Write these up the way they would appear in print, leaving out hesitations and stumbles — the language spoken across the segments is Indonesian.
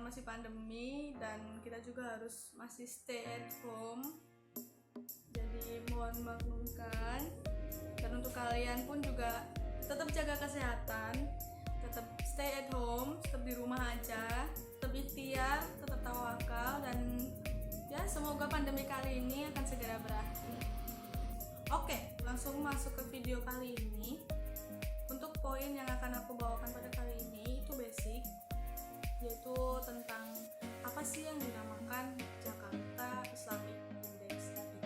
masih pandemi dan kita juga harus masih stay at home. Jadi mohon maklumkan. Dan untuk kalian pun juga tetap jaga kesehatan, tetap stay at home, tetap di rumah aja, tetap ikhtiar, tetap tawakal, dan ya semoga pandemi kali ini akan segera berakhir. Oke, langsung masuk ke video kali ini. Untuk poin yang akan aku bawakan pada kali ini itu basic, yaitu tentang apa sih yang dinamakan Jakarta Islamic Index itu.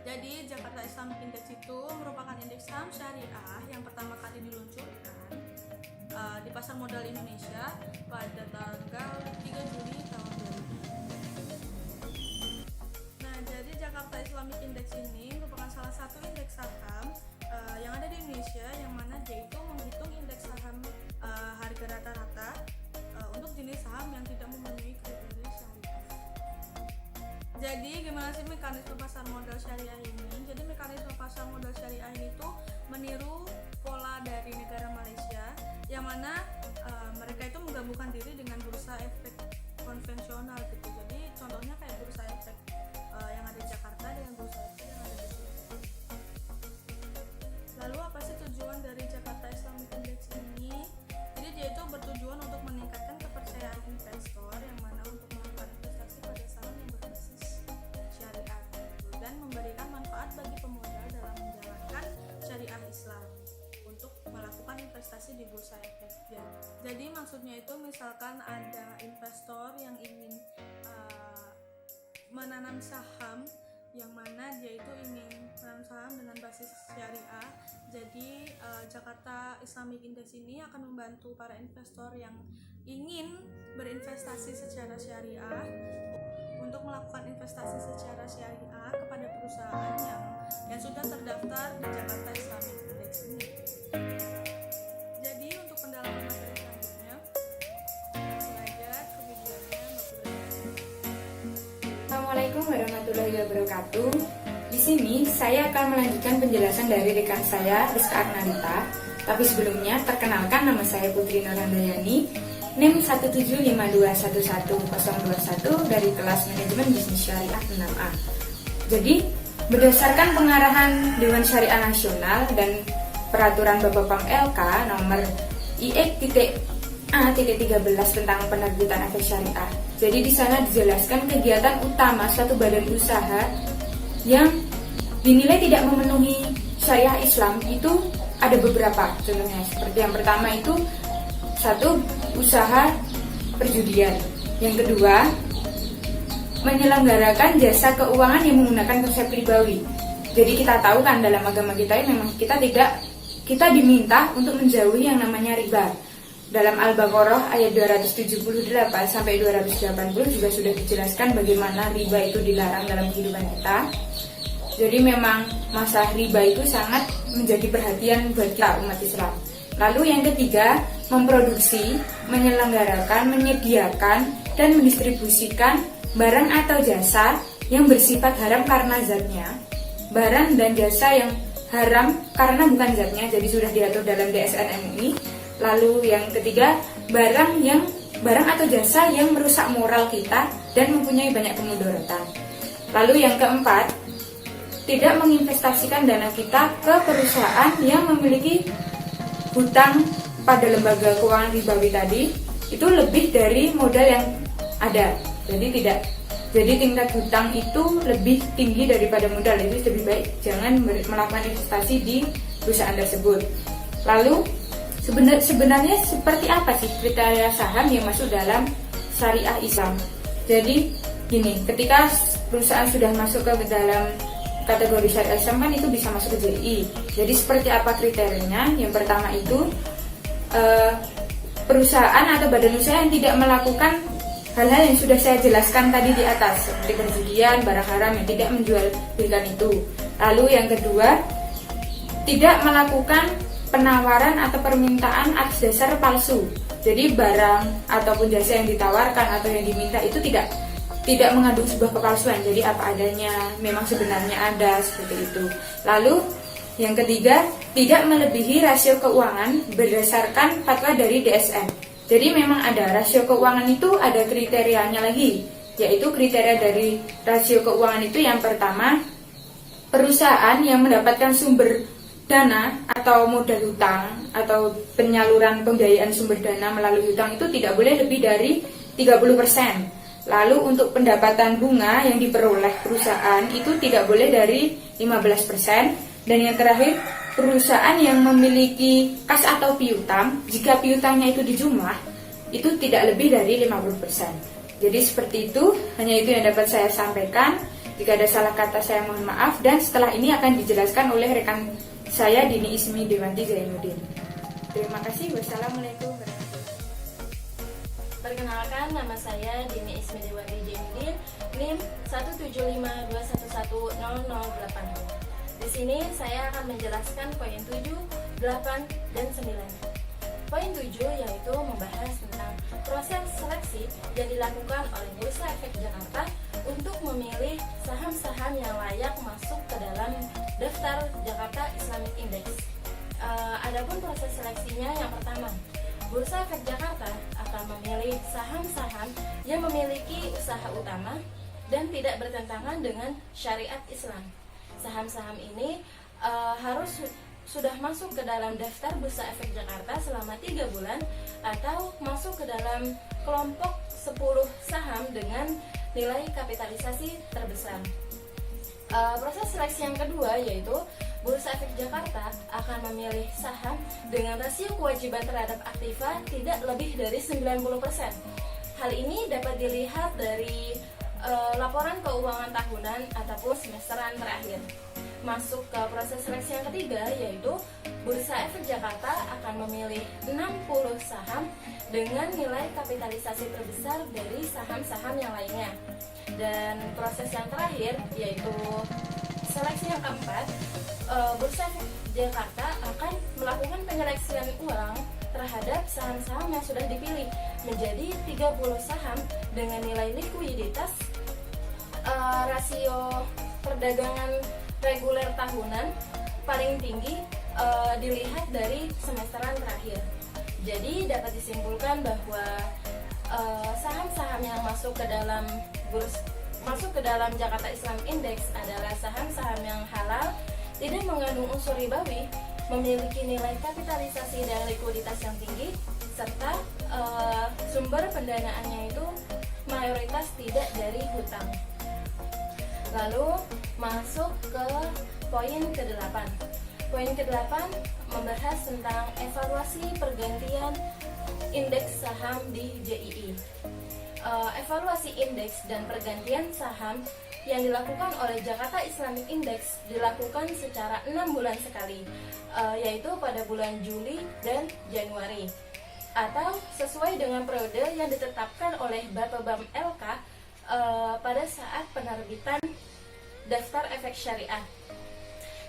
Jadi Jakarta Islamic Index itu merupakan indeks saham syariah yang pertama kali diluncurkan di pasar modal Indonesia pada tanggal 3 Juli tahun 2000. Nah, jadi Jakarta Islamic Index ini merupakan salah satu indeks saham yang ada di Indonesia, yang mana dia itu menghitung indeks saham harga rata-rata untuk jenis saham yang tidak memenuhi kriteria syariah. Jadi gimana sih mekanisme pasar modal syariah ini? Jadi mekanisme pasar modal syariah ini tuh meniru pola dari negara Malaysia, yang mana mereka itu menggabungkan diri dengan bursa efek konvensional gitu. Jadi contohnya kayak bursa efek yang ada di Jakarta dengan bursa efek yang ada di Solo. Lalu apa sih tujuan dari Jakarta Islamic Index ini? Jadi dia itu bertujuan untuk meningkatkan kepercayaan investor, yang mana untuk melakukan investasi pada saham yang berbasis syariah dan memberikan manfaat bagi pemodal dalam menjalankan syariah Islam untuk melakukan investasi di bursa efek. Jadi maksudnya itu misalkan ada investor yang ingin menanam saham, yang mana dia itu ingin menanam saham dengan basis syariah. Jadi Jakarta Islamic Index ini akan membantu para investor yang ingin berinvestasi secara syariah untuk melakukan investasi secara syariah kepada perusahaan yang sudah terdaftar di Jakarta Islamic Index ini. Jadi untuk pendalaman materi selanjutnya, langsung aja ke videonya Mbak Putri. Assalamualaikum warahmatullahi wabarakatuh. Di sini saya akan melanjutkan penjelasan dari rekan saya, Rizka Arnalita. Tapi sebelumnya, perkenalkan, nama saya Putri Nurhandayani, NIM 175211021 dari kelas Manajemen Bisnis Syariah 6A. Jadi, berdasarkan pengarahan Dewan Syariah Nasional dan Peraturan Bapepam LK nomor IE.A.13 tentang penerbitan efek syariah. Jadi di sana dijelaskan kegiatan utama suatu badan usaha yang dinilai tidak memenuhi syariah Islam itu ada beberapa. Contohnya seperti yang pertama itu satu, usaha perjudian. Yang kedua, menyelenggarakan jasa keuangan yang menggunakan konsep ribawi. Jadi kita tahu kan dalam agama kita ini memang kita diminta untuk menjauhi yang namanya riba. Dalam Al-Baqarah ayat 278 sampai 280 juga sudah dijelaskan bagaimana riba itu dilarang dalam kehidupan kita. Jadi memang masalah riba itu sangat menjadi perhatian buat kita umat Islam. Lalu yang ketiga, memproduksi, menyelenggarakan, menyediakan, dan mendistribusikan barang atau jasa yang bersifat haram karena zatnya. Barang dan jasa yang haram karena bukan zatnya, jadi sudah diatur dalam DSN MUI. Lalu yang ketiga, barang atau jasa yang merusak moral kita dan mempunyai banyak kemudaratan. Lalu yang keempat, tidak menginvestasikan dana kita ke perusahaan yang memiliki hutang pada lembaga keuangan ribawi tadi itu lebih dari modal yang ada. Jadi tingkat hutang itu lebih tinggi daripada modal. Itu lebih baik jangan melakukan investasi di perusahaan tersebut. Lalu sebenarnya seperti apa sih kriteria saham yang masuk dalam syariah Islam? Jadi gini, ketika perusahaan sudah masuk ke dalam kategori syariah Islam kan itu bisa masuk ke JI. Jadi seperti apa kriterianya? Yang pertama itu perusahaan atau badan usaha yang tidak melakukan hal-hal yang sudah saya jelaskan tadi di atas, seperti perjudian, barang haram yang tidak menjual belikan itu. Lalu yang kedua, tidak melakukan penawaran atau permintaan atas dasar palsu. Jadi barang ataupun jasa yang ditawarkan atau yang diminta itu tidak mengandung sebuah kepalsuan. Jadi apa adanya, memang sebenarnya ada, seperti itu. Lalu yang ketiga, tidak melebihi rasio keuangan berdasarkan fatwa dari DSN. Jadi memang ada rasio keuangan itu ada kriterianya lagi, yaitu kriteria dari rasio keuangan itu yang pertama, perusahaan yang mendapatkan sumber dana atau modal hutang atau penyaluran pembiayaan sumber dana melalui hutang itu tidak boleh lebih dari 30%. Lalu untuk pendapatan bunga yang diperoleh perusahaan itu tidak boleh dari 15%. Dan yang terakhir, perusahaan yang memiliki kas atau piutang, jika piutangnya itu dijumlah, itu tidak lebih dari 50%. Jadi seperti itu, hanya itu yang dapat saya sampaikan. Jika ada salah kata saya mohon maaf, dan setelah ini akan dijelaskan oleh rekan saya Dini Ismi Dewanti Zainuddin. Terima kasih. Wassalamualaikum warahmatullahi wabarakatuh. Perkenalkan, nama saya Dini Ismi Dewanti Zainuddin, NIM 175211008. Di sini saya akan menjelaskan poin 7, 8, dan 9. Poin 7 yaitu membahas tentang proses seleksi yang dilakukan oleh Bursa Efek Jakarta untuk memilih saham-saham yang layak masuk ke dalam daftar Jakarta Islamic Index. Adapun proses seleksinya yang pertama, Bursa Efek Jakarta akan memilih saham-saham yang memiliki usaha utama dan tidak bertentangan dengan syariat Islam. Saham-saham ini harus sudah masuk ke dalam daftar Bursa Efek Jakarta selama 3 bulan atau masuk ke dalam kelompok 10 saham dengan nilai kapitalisasi terbesar. Proses seleksi yang kedua yaitu Bursa Efek Jakarta akan memilih saham dengan rasio kewajiban terhadap aktiva tidak lebih dari 90%. Hal ini dapat dilihat dari laporan keuangan tahunan ataupun semesteran terakhir. Masuk ke proses seleksi yang ketiga yaitu Bursa Efek Jakarta akan memilih 60 saham dengan nilai kapitalisasi terbesar dari saham-saham yang lainnya. Dan proses yang terakhir yaitu seleksi yang keempat, Bursa Efek Jakarta akan melakukan penyeleksian ulang terhadap saham-saham yang sudah dipilih menjadi 30 saham dengan nilai likuiditas rasio perdagangan reguler tahunan paling tinggi dilihat dari semesteran terakhir. Jadi dapat disimpulkan bahwa saham-saham yang masuk ke dalam Jakarta Islam Index adalah saham-saham yang halal, tidak mengandung unsur ribawi, memiliki nilai kapitalisasi dan likuiditas yang tinggi, serta sumber pendanaannya itu mayoritas tidak dari hutang. Lalu masuk ke poin ke-8. Poin ke-8 membahas tentang evaluasi pergantian indeks saham di JII. Evaluasi indeks dan pergantian saham yang dilakukan oleh Jakarta Islamic Index dilakukan secara 6 bulan sekali, yaitu pada bulan Juli dan Januari, atau sesuai dengan periode yang ditetapkan oleh Bapepbam LK pada saat penerbitan daftar efek syariah.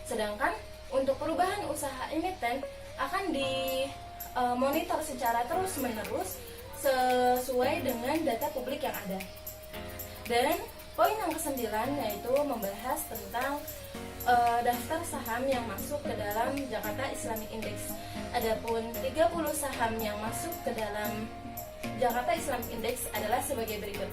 Sedangkan untuk perubahan usaha emiten akan dimonitor secara terus-menerus sesuai dengan data publik yang ada. Dan poin yang ke-9 yaitu membahas tentang daftar saham yang masuk ke dalam Jakarta Islamic Index. Adapun 30 saham yang masuk ke dalam Jakarta Islamic Index adalah sebagai berikut.